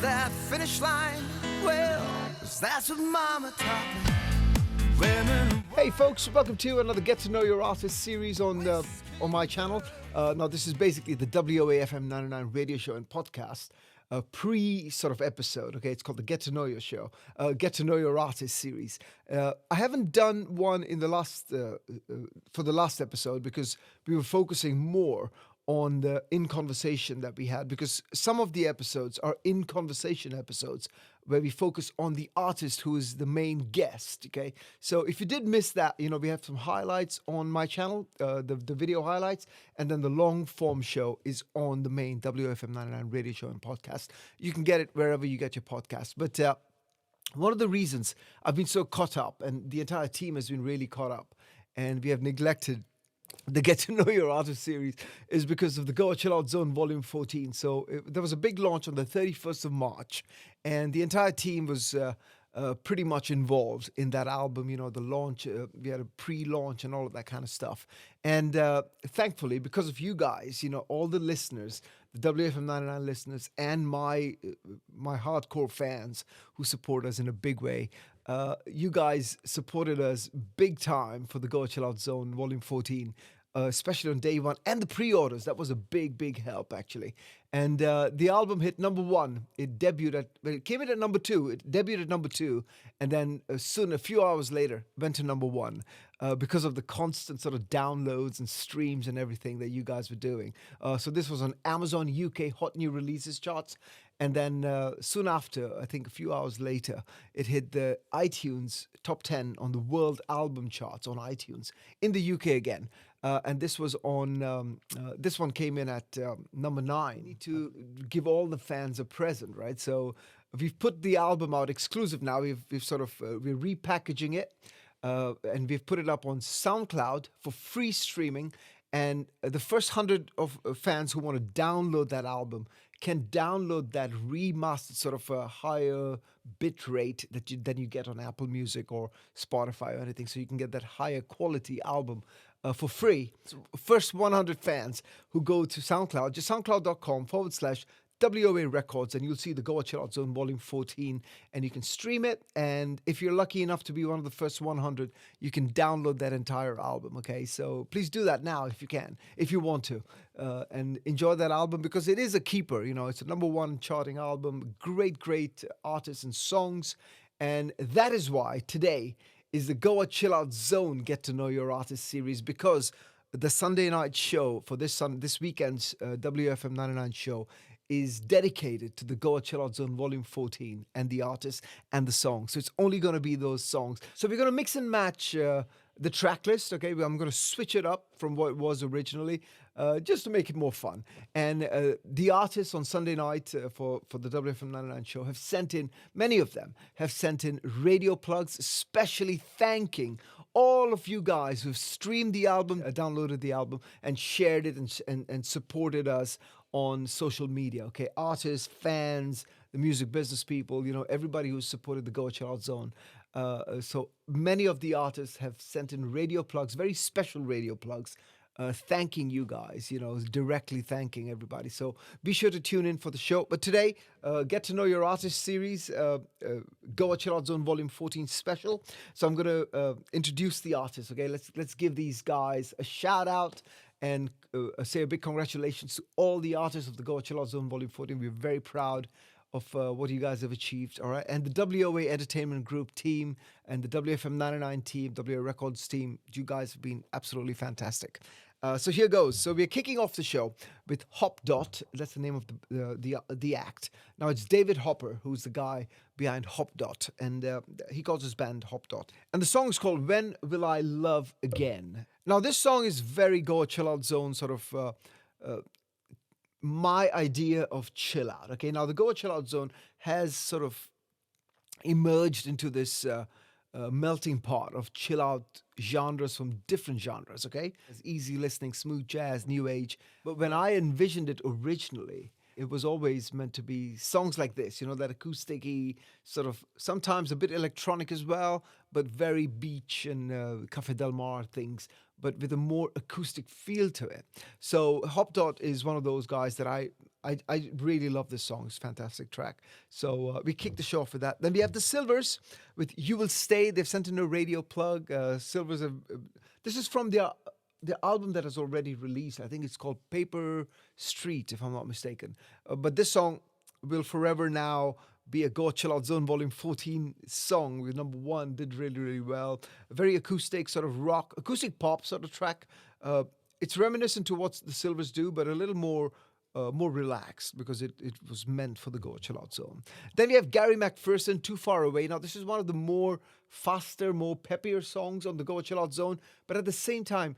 that finish line? Well, 'cause that's what Mama taught me. Women. Hey folks, welcome to another Get to Know Your Artist series on my channel. Now this is basically the WOAFM99 radio show and podcast pre sort of episode. Okay, it's called the Get to Know Your Show, Get to Know Your Artist series. I haven't done one in the last for the last episode because we were focusing more on the in conversation that we had, because some of the episodes are in conversation episodes where we focus on the artist who is the main guest. Okay, so if you did miss that, we have some highlights on my channel, the video highlights, and then the long form show is on the main WFM99 radio show and podcast. You can get it wherever you get your podcast. But one of the reasons I've been so caught up, and the entire team has been really caught up, and we have neglected the Get to Know Your Artist series, is because of the Goa Chillout Zone Volume 14. So there was a big launch on the 31st of March, and the entire team was pretty much involved in that album, the launch. We had a pre-launch and all of that kind of stuff. And thankfully, because of you guys, all the listeners, the WFM99 listeners, and my hardcore fans who support us in a big way, you guys supported us big time for the Goa Chillout Zone Volume 14, especially on day one, and the pre-orders. That was a big help, actually. And the album hit number one. It came in at number two. It debuted at number two, and then soon, a few hours later, went to number one because of the constant sort of downloads and streams and everything that you guys were doing. So this was on Amazon UK Hot New Releases charts. And then soon after, I think a few hours later, it hit the iTunes top 10 on the world album charts on iTunes in the UK again. And this was on, this one came in at number 9 to give all the fans a present, right? So we've put the album out exclusive now. We're repackaging it, and we've put it up on SoundCloud for free streaming. And the first 100 of fans who want to download that album can download that remastered sort of a higher bit rate than you get on Apple Music or Spotify or anything. So you can get that higher quality album for free. So first 100 fans who go to SoundCloud, just soundcloud.com/WOA Records, and you'll see the Goa Chillout Zone Volume 14, and you can stream it. And if you're lucky enough to be one of the first 100, you can download that entire album. Okay, so please do that now if you can, if you want to, and enjoy that album, because it is a keeper. It's a number one charting album, great artists and songs, and that is why today is the Goa Chillout Zone Get to Know Your Artist series, because the Sunday night show for this weekend's WFM99 show is dedicated to the Goa Chillout Zone Volume 14 and the artists and the songs. So it's only going to be those songs. So we're going to mix and match the track list, okay? I'm going to switch it up from what it was originally, just to make it more fun. And the artists on Sunday night for the WFM99 show have sent in, many of them have sent in radio plugs, especially thanking all of you guys who've streamed the album, downloaded the album, and shared it and supported us on social media, okay? Artists, fans, the music business people, everybody who's supported the Goa Chillout Zone. So many of the artists have sent in radio plugs, very special radio plugs, thanking you guys, directly thanking everybody. So be sure to tune in for the show. But today, Get to Know Your Artist series, Goa Chillout Zone Volume 14 special. So I'm going to introduce the artists, okay? Let's give these guys a shout out and say a big congratulations to all the artists of the Goa Chillout Zone Volume 14. We're very proud of what you guys have achieved, all right? And the WOA Entertainment Group team and the WFM99 team, WOA Records team, you guys have been absolutely fantastic. So here goes. So we're kicking off the show with Hop Dot. That's the name of the act. Now it's David Hopper, who's the guy behind Hop Dot, and he calls his band Hop Dot. And the song is called When Will I Love Again? Now this song is very Goa Chillout Zone, sort of my idea of chill out. Okay, now the Goa Chillout Zone has sort of emerged into this melting pot of chill out genres from different genres, okay? It's easy listening, smooth jazz, new age. But when I envisioned it originally, it was always meant to be songs like this, that acoustic-y, sort of sometimes a bit electronic as well, but very beach and Cafe Del Mar things but with a more acoustic feel to it. So Hop Dot is one of those guys that I really love this song. It's a fantastic track. So we kick the show off with that. Then we have the Silvers with You Will Stay. They've sent in a radio plug. Silvers have, this is from the album that is already released. I think it's called Paper Street, if I'm not mistaken. But this song will forever now be a Goa Chillout Zone Volume 14 song. With number one, did really, really well. A very acoustic, sort of rock, acoustic pop sort of track. It's reminiscent to what the Silvers do, but a little more relaxed because it was meant for the Goa Chillout Zone. Then we have Gary McPherson, Too Far Away. Now, this is one of the more faster, more peppier songs on the Goa Chillout Zone, but at the same time,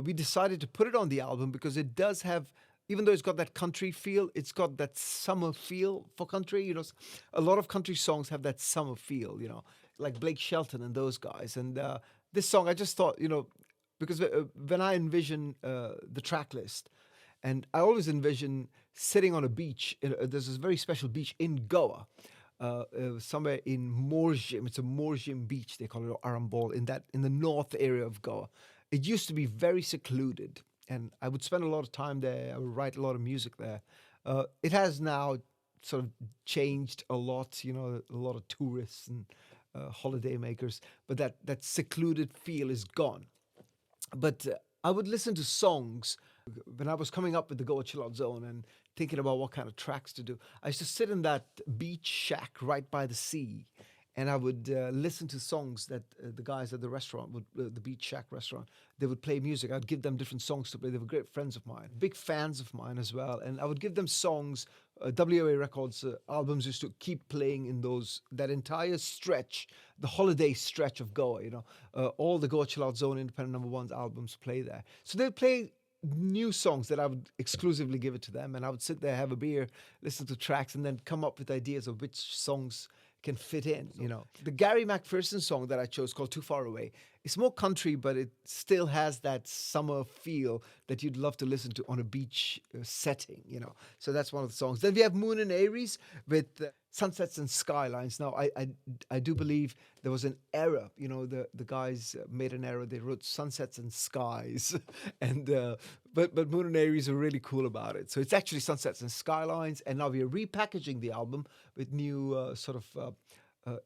we decided to put it on the album because it does have, even though it's got that country feel, it's got that summer feel for country. You know, a lot of country songs have that summer feel, you know, like Blake Shelton and those guys. And this song, I just thought, you know, because when I envision the track list, and I always envision sitting on a beach. There's this very special beach in Goa, somewhere in Morjim. It's a Morjim beach, they call it, or Arambol, in the north area of Goa. It used to be very secluded, and I would spend a lot of time there. I would write a lot of music there. It has now sort of changed a lot, you know, a lot of tourists and holiday makers, but that secluded feel is gone. But I would listen to songs when I was coming up with the Goa Chillout Zone and thinking about what kind of tracks to do. I used to sit in that beach shack right by the sea, and I would listen to songs that the guys at the restaurant the Beach Shack restaurant, they would play music. I'd give them different songs to play. They were great friends of mine, big fans of mine as well. And I would give them songs. WOA Records albums used to keep playing in that entire stretch, the holiday stretch of Goa. You know, all the Goa Chillout Zone Independent Number Ones albums play there. So they'd play new songs that I would exclusively give it to them, and I would sit there, have a beer, listen to tracks, and then come up with ideas of which songs can fit in, you know. The Gary McPherson song that I chose, called Too Far Away, it's more country, but it still has that summer feel that you'd love to listen to on a beach setting, you know. So that's one of the songs. Then we have Moon and Aries with Sunsets and Skylines. Now, I do believe there was an error. You know, the guys made an error. They wrote Sunsets and Skies. and but Moon and Aries are really cool about it. So it's actually Sunsets and Skylines. And now we are repackaging the album with new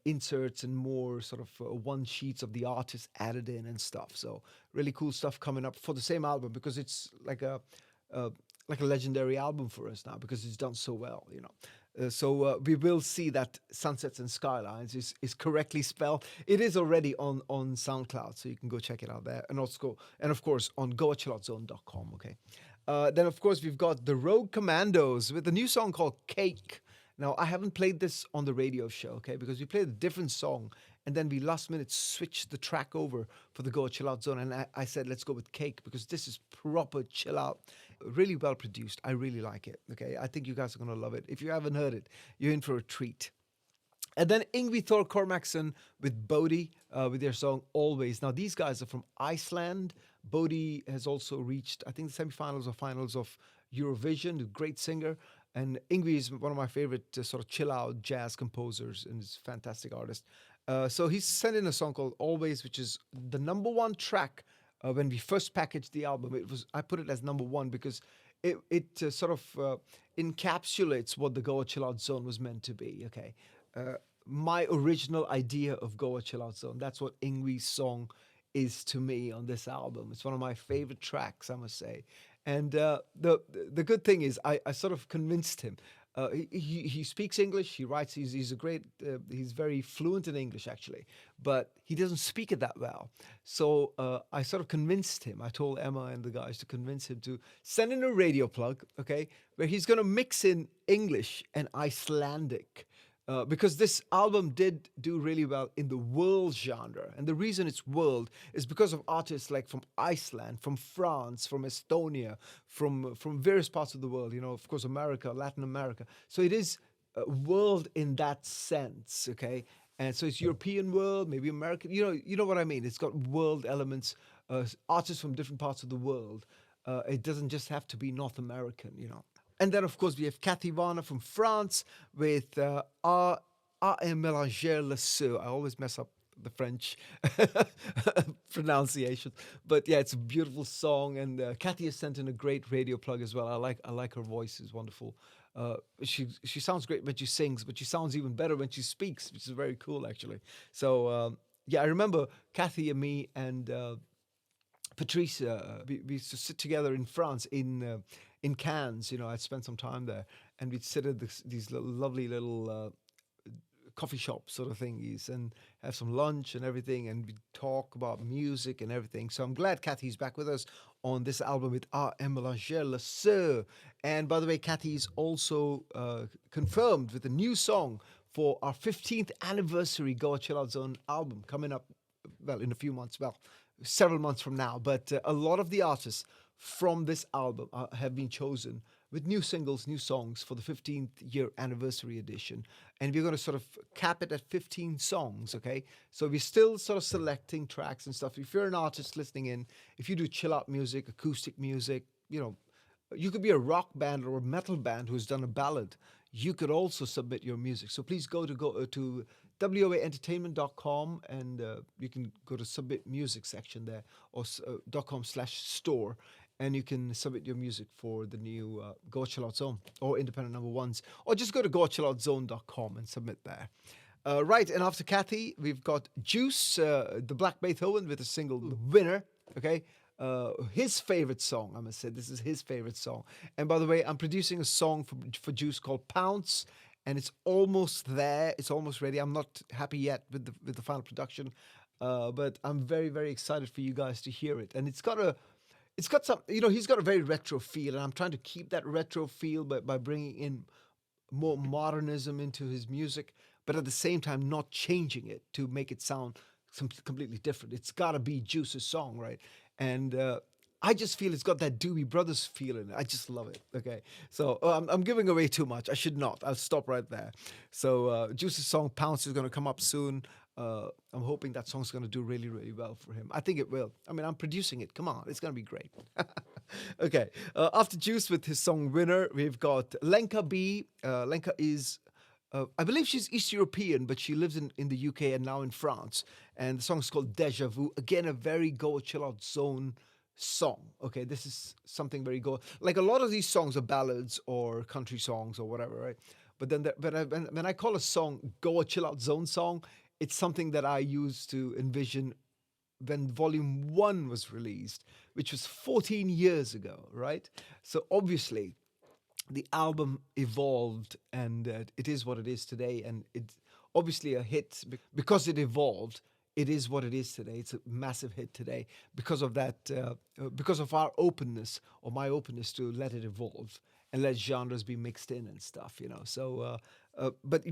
inserts and more sort of one sheets of the artist added in and stuff. So really cool stuff coming up for the same album, because it's like a legendary album for us now because it's done so well, you know. So we will see that Sunsets and Skylines is correctly spelled. It is already on SoundCloud, so you can go check it out there. And of course, on goachilloutzone.com, okay? Then, of course, we've got the Rogue Commandos with a new song called Cake. Now, I haven't played this on the radio show, okay, because we played a different song, and then we last minute switched the track over for the Goa Chillout Zone, and I said, let's go with Cake, because this is proper chill out, really well produced. I really like it, okay? I think you guys are going to love it. If you haven't heard it, you're in for a treat. And then Yngwie Thor Kormaksson with Bodhi with their song Always. Now, these guys are from Iceland. Bodhi has also reached, I think, the semifinals or finals of Eurovision, a great singer. And Yngwie is one of my favorite sort of chill-out jazz composers, and is a fantastic artist. So he's sent in a song called Always, which is the number one track when we first packaged the album. I put it as number one because it sort of encapsulates what the Goa Chillout Zone was meant to be, okay? My original idea of Goa Chillout Zone, that's what Yngwie's song is to me on this album. It's one of my favorite tracks, I must say. And the good thing is I sort of convinced him. He speaks English. He writes. He's a great. He's very fluent in English, actually, but he doesn't speak it that well. So I sort of convinced him. I told Emma and the guys to convince him to send in a radio plug, okay, where he's going to mix in English and Icelandic. Because this album did do really well in the world genre. And the reason it's world is because of artists like from Iceland, from France, from Estonia, from various parts of the world, you know, of course, America, Latin America. So it is world in that sense, okay? And so it's European world, maybe American, you know what I mean? It's got world elements, artists from different parts of the world. It doesn't just have to be North American, you know. And then, of course, we have Cathy Varner from France with A Mélanger Le Seu. I always mess up the French pronunciation. But yeah, it's a beautiful song, and Kathy has sent in a great radio plug as well. I like her voice; is wonderful. She sounds great when she sings, but she sounds even better when she speaks, which is very cool actually. So yeah, I remember Kathy and me and Patrice, we used to sit together in France in Cannes. I'd spent some time there, and we'd sit at these lovely little coffee shop sort of thingies and have some lunch and everything, and we talk about music and everything. So I'm glad Kathy's back with us on this album with A.M. Mélanger Le Sœur. And by the way, Kathy's also confirmed with a new song for our 15th anniversary Goa Chillout Zone album coming up, well, in a few months, well, several months from now. But a lot of the artists from this album have been chosen with new singles, new songs for the 15th year anniversary edition. And we're going to sort of cap it at 15 songs, okay? So we're still sort of selecting tracks and stuff. If you're an artist listening in, if you do chill out music, acoustic music, you could be a rock band or a metal band who's done a ballad. You could also submit your music. So please go to WOAentertainment.com, and you can go to submit music section there, or .com/store, and you can submit your music for the new Goa Chillout Zone or independent number ones, or just go to goachilloutzone.com and submit there. Right, and after Kathy, we've got Juice, the Black Beethoven, with a single Winner, okay? His favorite song, I must say. This is his favorite song. And by the way, I'm producing a song for Juice called Pounce, and it's almost there. It's almost ready. I'm not happy yet with the final production, but I'm very, very excited for you guys to hear it. And it's got some, he's got a very retro feel, and I'm trying to keep that retro feel by bringing in more modernism into his music, but at the same time not changing it to make it sound completely different. It's got to be Juice's song, right? And I just feel it's got that Doobie Brothers feel in it. I just love it. Okay, so I'm giving away too much. I should not. I'll stop right there. So Juice's song Pounce is going to come up soon. I'm hoping that song's going to do really, really well for him. I think it will. I mean, I'm producing it. Come on, it's going to be great. Okay, after Juice with his song Winner, we've got Lenka B. Lenka is I believe she's East European, but she lives in the UK and now in France. And the song is called Deja Vu. Again, a very Goa Chillout Zone song. Okay, this is something very Goa. Like a lot of these songs are ballads or country songs or whatever, right? But then when I call a song Goa Chillout Zone song, it's something that I used to envision when Volume 1 was released, which was 14 years ago, right? So obviously, the album evolved, and it is what it is today, and it's obviously a hit because it evolved. It is what it is today. It's a massive hit today because of that, because of our openness, or my openness to let it evolve and let genres be mixed in and stuff, So, but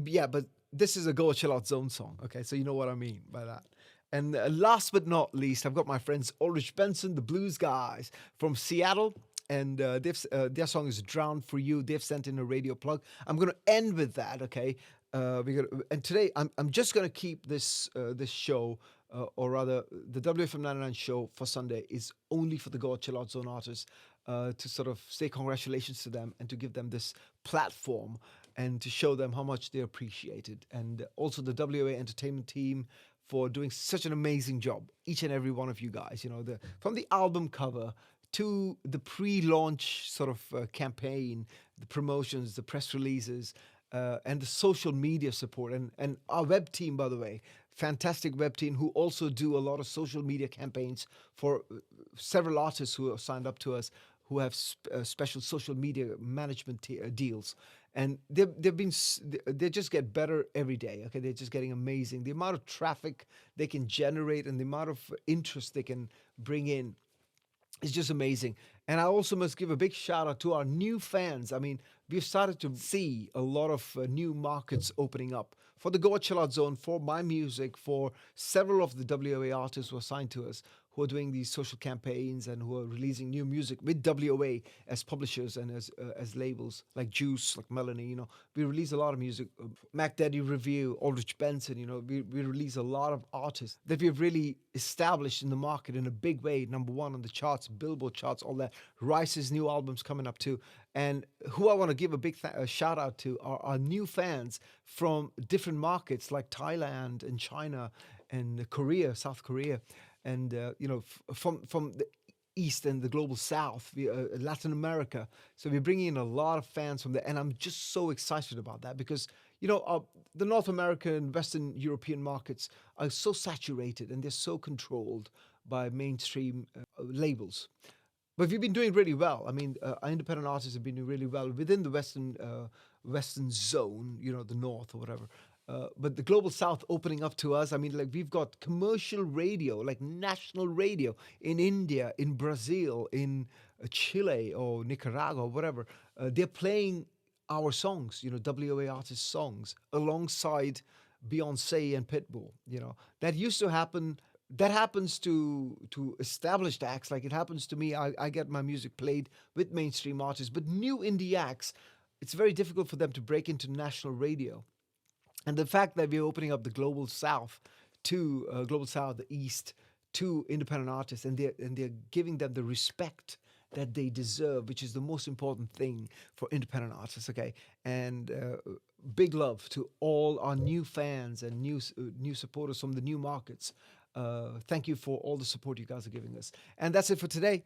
this is a Goa Chillout Zone song, okay? So you know what I mean by that. And last but not least, I've got my friends Ulrich Benson, the Blues Guys from Seattle. And their song is "Drown for You." They've sent in a radio plug. I'm going to end with that, okay? And today I'm just going to keep this show, or rather the WFM99 show for Sunday is only for the Goa Chillout Zone artists, to sort of say congratulations to them and to give them this platform and to show them how much they appreciate it. And also the WA Entertainment team for doing such an amazing job, each and every one of you guys. From the album cover to the pre-launch sort of campaign, the promotions, the press releases, and the social media support. And our web team, by the way, fantastic web team who also do a lot of social media campaigns for several artists who have signed up to us, who have special social media management deals. And they just get better every day. Okay, they're just getting amazing. The amount of traffic they can generate and the amount of interest they can bring in, it's just amazing. And I also must give a big shout out to our new fans. I mean, we've started to see a lot of new markets opening up for the Goa Chillout Zone, for my music, for several of the WOA artists who are signed to us, who are doing these social campaigns and who are releasing new music with WOA as publishers and as labels, like Juice, like Melanie. We release a lot of music. Mac Daddy Review, Aldrich Benson. We release a lot of artists that we've really established in the market in a big way. Number one on the charts, Billboard charts, all that. Rice's new album's coming up too. And who I want to give a big shout out to are our new fans from different markets like Thailand and China and Korea, South Korea, and from the East and the global South, Latin America. So we're bringing in a lot of fans from there, and I'm just so excited about that because the North American, Western European markets are so saturated and they're so controlled by mainstream labels. But we've been doing really well. I mean, our independent artists have been doing really well within the Western zone, the North or whatever. But the global South opening up to us. I mean, like we've got commercial radio, like national radio in India, in Brazil, in Chile or Nicaragua, or whatever. They're playing our songs, WOA artist songs, alongside Beyonce and Pitbull. That used to happen. That happens to established acts. Like it happens to me. I get my music played with mainstream artists, but new indie acts, it's very difficult for them to break into national radio. And the fact that we're opening up the global South, the East, to independent artists, and they're giving them the respect that they deserve, which is the most important thing for independent artists. Okay, and big love to all our new fans and new supporters from the new markets. Thank you for all the support you guys are giving us. And that's it for today.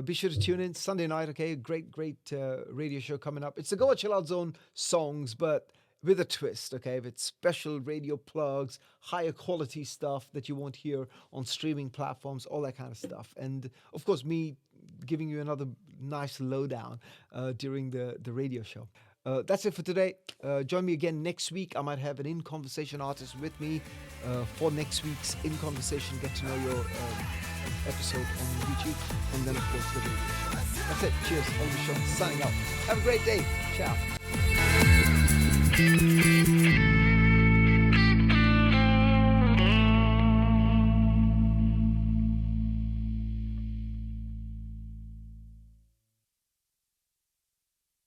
Be sure to tune in Sunday night. Okay, great radio show coming up. It's the Goa Chillout Zone songs, but with a twist, okay, with special radio plugs, higher quality stuff that you won't hear on streaming platforms, all that kind of stuff. And of course, me giving you another nice lowdown during the radio show. That's it for today. Join me again next week. I might have an In Conversation artist with me for next week's In Conversation Get to Know Your episode on YouTube. And then, of course, the radio show. That's it. Cheers. Oliver Shaw signing out. Have a great day. Ciao.